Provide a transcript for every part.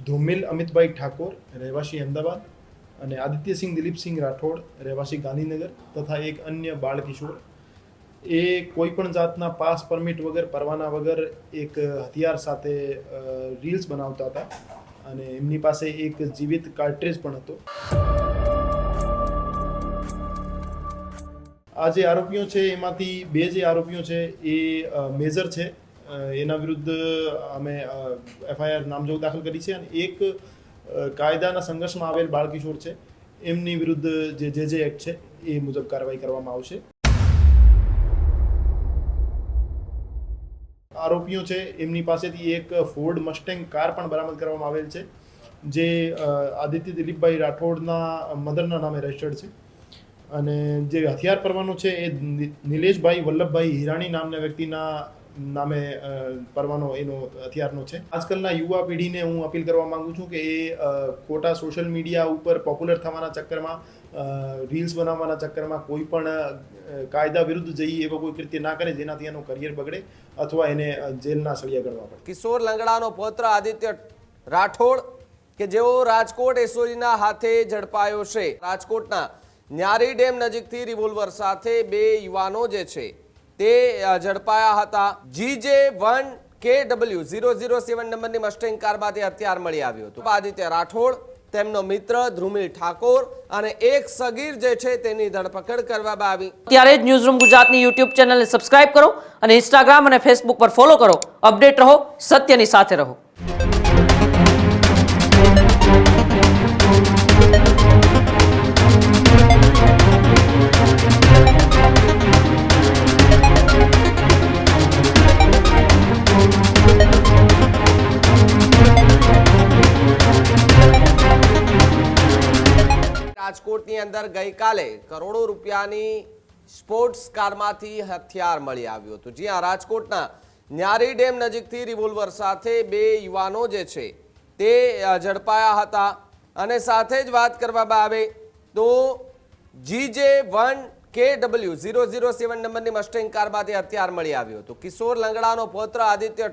ધુમિલ અમિતભાઈ ઠાકોર રહેવાસી અમદાવાદ અને આદિત્યસિંહ દિલીપસિંહ રાઠોડ રહેવાસી ગાંધીનગર તથા એક અન્ય બાળ કિશોર એ કોઈ પણ જાતના પાસ પરમિટ વગર પરવાના વગર એક હથિયાર સાથે રીલ્સ બનાવતા હતા અને એમની પાસે એક જીવિત કાર્ટ્રેજ પણ હતો. આ જે આરોપીઓ છે એમાંથી બે જે આરોપીઓ છે એ મેજર છે, એના વિરુદ્ધ અમે એફઆઈઆર નામજોગ દાખલ કરી છે અને એક કાયદાના સંઘર્ષમાં આવેલ બાળકિશોર છે એમની વિરુદ્ધ જે એક્ટ છે એ મુજબ કાર્યવાહી કરવામાં આવશે. આરોપીઓ છે એમની પાસેથી એક ફોર્ડ મસ્ટેંગ કાર પણ બરામદ કરવામાં આવેલ છે જે આદિત્ય દિલીપભાઈ રાઠોડના મદરના નામે રજિસ્ટર્ડ છે અને જે હથિયાર પરવાનો છે એ નિલેશભાઈ વલ્લભભાઈ હિરાણી નામના વ્યક્તિના નામે પરવાનો એનો હથિયારનો છે. આજકાલના યુવા પેઢીને હું અપીલ કરવા માંગુ છું કે એ ખોટા સોશિયલ મીડિયા ઉપર પોપ્યુલર થવાના ચક્કરમાં, રીલ્સ બનાવવાના ચક્કરમાં કોઈ પણ કાયદા વિરુદ્ધ જઈ એવો કોઈ કૃત્ય ના કરે જેનાથી એનો કરિયર બગડે અથવા એને જેલના સળિયા ગળવા પડે. કિશોર લંગડાનો પુત્ર આદિત્ય રાઠોડ કે જેઓ રાજકોટ એસઓજીના હાથે ઝડપાયો છે. રાજકોટના ન્યારી ડેમ નજીકથી રિવોલ્વર સાથે બે યુવાનો જે છે તે ઝડપાયા હતા. GJ1KW007 નંબરની મસ્ટેંગ કારમાંથી હથિયાર મળી આવ્યું હતું. આદિત્ય રાઠોડ, તેમનો મિત્ર ધ્રુમિલ ઠાકોર અને એક સગીર જે છે તેની ધરપકડ કરવામાં આવી. ત્યારે જ ન્યૂઝરૂમ ગુજરાતની યુટ્યુબ ચેનલને સબસ્ક્રાઇબ કરો અને ઇન્સ્ટાગ્રામ અને ફેસબુક પર ફોલો કરો. અપડેટ રહો, સત્યની સાથે રહો. રાજકોટની અંદર ગઈકાલે કરોડો રૂપિયાની સ્પોર્ટ્સ કારમાંથી હથિયાર મળી આવ્યું હતું. જ્યાં રાજકોટના ન્યારી ડેમ નજીકથી રિવોલ્વર સાથે બે યુવાનો જે છે તે ઝડપાયા હતા અને સાથે જ વાત કરવામાં આવે તો GJ1KW007 નંબરની મસ્ટેંગ કારમાંથી હથિયાર મળી આવ્યું હતું. કિશોર લંગડાનો પુત્ર આદિત્ય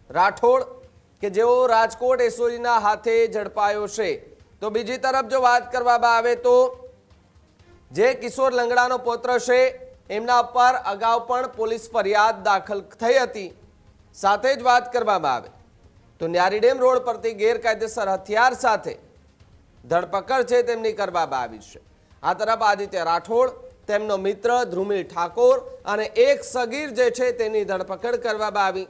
રાઠોડ કે જેઓ રાજકોટ એસઓજીના હાથે ઝડપાયો છે. તો બીજી તરફ જો વાત કરવામાં આવે તો જે કિશોર લંગડાનો પુત્ર છે એમના પર અગાઉ પણ પોલીસ ફરિયાદ દાખલ થઈ હતી. સાથે જ વાત કરવામાં આવે તો ન્યારી ડેમ રોડ પરથી ગેરકાયદેસર હથિયાર સાથે ધરપકડ છે તેમની કરવામાં આવી છે. આ તરફ આદિત્ય રાઠોડ, તેમનો મિત્ર ધ્રુમિલ ઠાકોર અને એક સગીર જે છે તેની ધરપકડ કરવામાં આવી.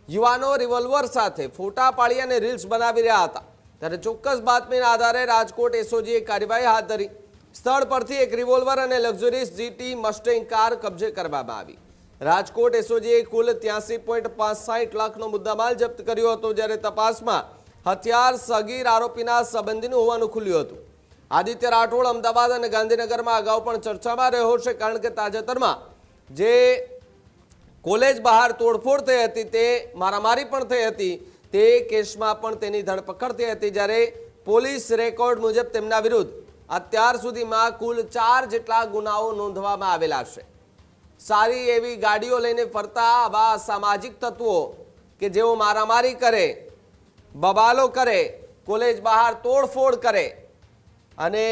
યુવાનો રિવોલ્વર સાથે ફોટા પાડી અને રીલ્સ બનાવી રહ્યા હતા ત્યારે ચોક્કસ બાતમીના આધારે રાજકોટ એસઓજીએ કાર્યવાહી હાથ ધરી. સ્થળ પરથી એક રિવોલ્વર અને લક્ઝરીસ જીટી મસ્ટેંગ કાર કબજે કરવામાં આવી. રાજકોટ એસઓજીએ કુલ 83.65 લાખનો મુદ્દામાલ જપ્ત કર્યો હતો જ્યારે તપાસમાં હથિયાર સગીર આરોપીના સંબંધીનું હોવાનું ખુલ્યું હતું. આદિત્ય રાઠોડ અમદાવાદ અને ગાંધીનગરમાં અગાઉ પણ ચર્ચામાં રહ્યો છે કારણ કે તાજેતરમાં જે કોલેજ બહાર તોડફોડ થઈ હતી, તે મારામારી પણ થઈ હતી, તે કેસમાં પણ તેની ધરપકડ થઈ હતી. જ્યારે પોલીસ રેકોર્ડ મુજબ તેમના વિરુદ્ધ અત્યાર સુધીમાં કુલ 4 જેટલા ગુનાઓ નોંધવામાં આવેલા છે. સારી એવી ગાડીઓ લઈને ફરતા આવા સામાજિક તત્વો કે જેઓ મારામારી કરે, બબાલો કરે, કોલેજ બહાર તોડફોડ કરે અને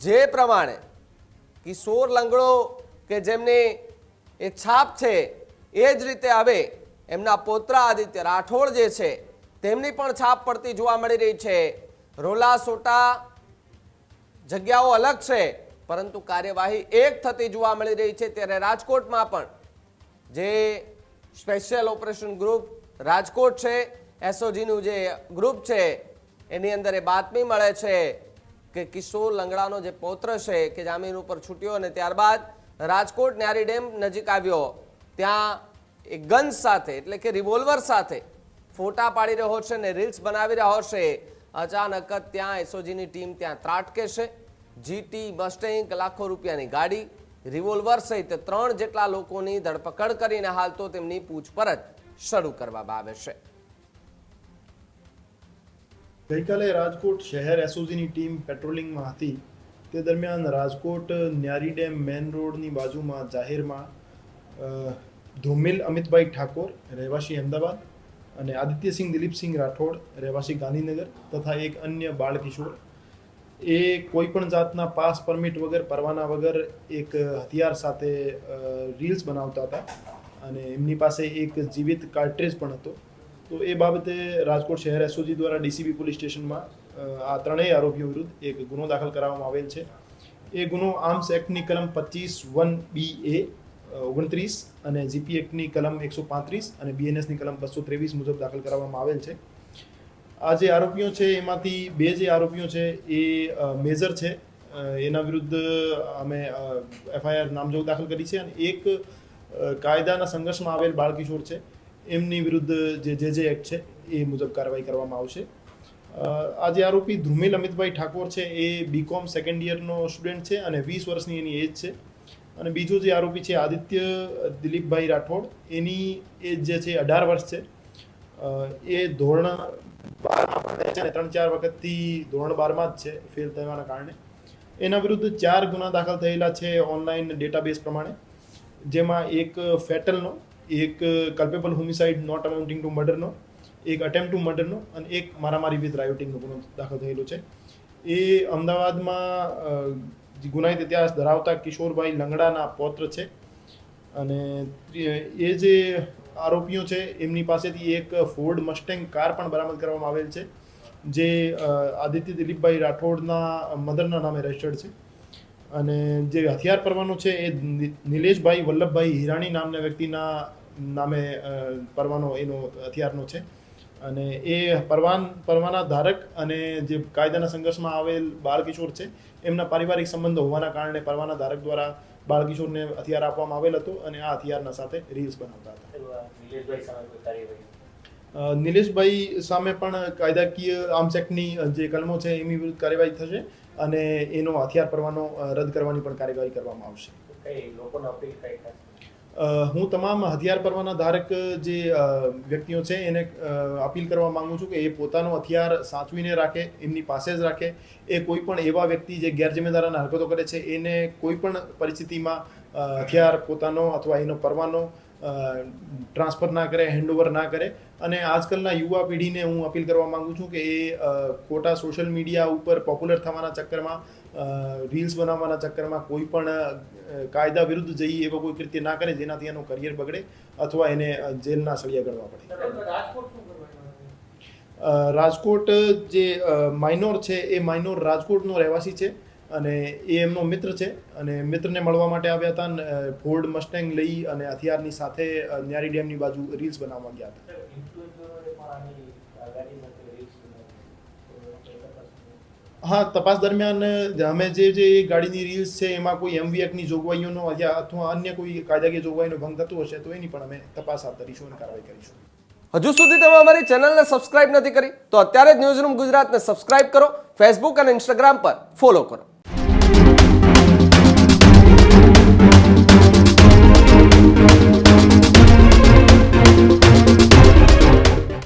જે પ્રમાણે કિશોર લંગડો કે જેમની એ છાપ છે એ જ રીતે હવે એમના પુત્ર આદિત્ય રાઠોડ જે છે તેમની પણ છાપ પડતી જોવા મળી રહી છે. રોલા સોટા જગ્યાઓ અલગ છે પરંતુ કાર્યવાહી એક થતી જોવા મળી રહી છે. ત્યારે રાજકોટમાં પણ જે સ્પેશિયલ ઓપરેશન ગ્રુપ રાજકોટ છે, એસઓજીનું જે ગ્રુપ છે, એની અંદર એ બાતમી મળે છે કે કિશોર લંગડાનો જે પૌત્ર છે કે જામીન ઉપર છૂટ્યો અને ત્યારબાદ રાજકોટ ન્યારી ડેમ નજીક આવ્યો, ત્યાં એક ગન સાથે એટલે કે રિવોલ્વર સાથે ફોટા પાડી રહ્યો છે અને રીલ્સ બનાવી રહ્યો છે. અચાનક જ ત્યાં એસઓજીની ટીમ ત્યાં ત્રાટકે છે. જીટી મસ્ટેંગ, લાખો રૂપિયાની ગાડી, રિવોલ્વર સહિત 3 જેટલા લોકોની ધરપકડ કરીને હાલ તો તેમની પૂછપરછ શરૂ કરવામાં આવે છે. ગઈકાલે રાજકોટ શહેર એસઓજીની ટીમ પેટ્રોલિંગમાં હતી. તે દરમિયાન રાજકોટ ન્યારી ડેમ મેન રોડની બાજુમાં જાહેરમાં ધુમિલ અમિતભાઈ ઠાકોર રહેવાસી અમદાવાદ અને આદિત્યસિંહ દિલીપસિંહ રાઠોડ રહેવાસી ગાંધીનગર તથા એક અન્ય બાળ કિશોર એ કોઈ પણ જાતના પાસ પરમિટ વગર પરવાના વગર એક હથિયાર સાથે રીલ્સ બનાવતા હતા અને એમની પાસે એક જીવિત કાર્ટ્રેજ પણ હતો. તો એ બાબતે રાજકોટ શહેર એસઓજી દ્વારા ડીસીબી પોલીસ સ્ટેશનમાં આ ત્રણેય આરોપીઓ વિરુદ્ધ એક ગુનો દાખલ કરાવવામાં આવેલ છે. એ ગુનો આર્મ્સ એક્ટની કલમ 25(1)(BA) 29 અને જીપી એક્ટની કલમ 135 અને બીએનએસની કલમ 223 મુજબ દાખલ કરવામાં આવેલ છે. આ જે આરોપીઓ છે એમાંથી બે જે આરોપીઓ છે એ મેજર છે, એના વિરુદ્ધ અમે એફઆઈઆર નામજોગ દાખલ કરી છે અને એક કાયદાના સંઘર્ષમાં આવેલ બાળકિશોર છે એમની વિરુદ્ધ જે એક્ટ છે એ મુજબ કાર્યવાહી કરવામાં આવશે. આ જે આરોપી ધ્રુમિલ અમિતભાઈ ઠાકોર છે એ બીકોમ સેકન્ડ યરનો સ્ટુડન્ટ છે અને 20 વર્ષની એની એજ છે. અને બીજો જે આરોપી છે આદિત્ય દિલીપભાઈ રાઠોડ, એની એજ જે છે 18 વર્ષ છે. એ ધોરણ 12માં ભણે છે અને 3-4 વખતથી ધોરણ 12માં જ છે ફેલ થવાના કારણે. એના વિરુદ્ધ 4 ગુના દાખલ થયેલા છે ઓનલાઈન ડેટાબેઝ પ્રમાણે, જેમાં એક ફેટલનો, એક કલ્પેબલ હોમિસાઇડ નોટ અમાઉન્ટિંગ ટુ મર્ડરનો, એક અટેમ્પ્ટ ટુ મર્ડરનો અને એક મારામારી વિથ રાયોટિંગનો ગુનો દાખલ થયેલો છે. એ અમદાવાદમાં ગુનાહિત ઇતિહાસ ધરાવતા કિશોરભાઈ લંગડાના પૌત્ર છે. અને એ જે આરોપીઓ છે એમની પાસેથી એક ફોર્ડ મસ્ટેંગ કાર પણ બરામદ કરવામાં આવેલ છે, જે આદિત્ય દિલીપભાઈ રાઠોડના મધરના નામે રજિસ્ટર્ડ છે. અને જે હથિયાર પરવાનો છે એ નિલેશભાઈ વલ્લભભાઈ હિરાણી નામના વ્યક્તિના નામે પરવાનો એનો હથિયારનો છે. અને એ પરવાના ધારક અને જે કાયદાના સંઘર્ષમાં આવેલ બાળકિશોર છે એમના પારિવારિક સંબંધો હોવાના કારણે પરવાના ધારક દ્વારા બાળકિશોરને હથિયાર આપવામાં આવેલ હતો અને આ હથિયારના સાથે રીલ્સ બનાવતા હતા. નિલેશભાઈ સામે પણ કાયદાકીય આર્મ્સ એક્ટની જે કલમો છે એમની વિરુદ્ધ કાર્યવાહી થશે અને એનો હથિયાર પરવાનો રદ કરવાની પણ કાર્યવાહી કરવામાં આવશે. હું તમામ હથિયાર પરવાના ધારક જે વ્યક્તિઓ છે એને અપીલ કરવા માંગુ છું કે એ પોતાનો હથિયાર સાચવીને રાખે, એમની પાસે જ રાખે. એ કોઈ પણ એવા વ્યક્તિ જે ગેરજિમ્મેદારાના હરકતો કરે છે એને કોઈ પણ પરિસ્થિતિમાં હથિયાર પોતાનો અથવા એનો પરવાનો ટ્રાન્સફર ના કરે, હેન્ડઓવર ના કરે. અને આજકાલના યુવા પેઢીને હું અપીલ કરવા માંગુ છું કે એ ખોટા સોશિયલ મીડિયા ઉપર પોપ્યુલર થવાના ચક્કરમાં, રીલ્સ બનાવવાના ચક્કરમાં કોઈ પણ કાયદા વિરુદ્ધ જઈ એવો કોઈ કૃત્ય ના કરે જેનાથી એનું કરિયર બગડે અથવા એને જેલના સળિયા ગળવા પડે. રાજકોટ જે માઇનોર છે એ માઇનોર રાજકોટનો રહેવાસી છે અને એ એમનો મિત્ર છે અને મિત્રને મળવા માટે આવ્યા હતા. ફોર્ડ મસ્ટેંગ લઈ અને હથિયારની સાથે ન્યારી ડેમની બાજુ રીલ્સ બનાવવા ગયા હતા. હા, તપાસ દરમિયાન અમે જે ગાડીની રીલ્સ છે એમાં કોઈ એમવી એક્ટની જોગવાઈઓનો અથવા અન્ય કોઈ કાયદાકીય જોગવાઈનો ભંગ થતો હશે તો એની પણ અમે તપાસ હાથ ધરીશું અને કાર્યવાહી કરીશું. હજુ સુધી તમે અમારી ચેનલને સબસ્ક્રાઇબ નથી કરી તો અત્યારે જ ન્યૂઝરૂમ ગુજરાતને સબસ્ક્રાઇબ કરો, ફેસબુક અને ઇન્સ્ટાગ્રામ પર ફોલો કરો.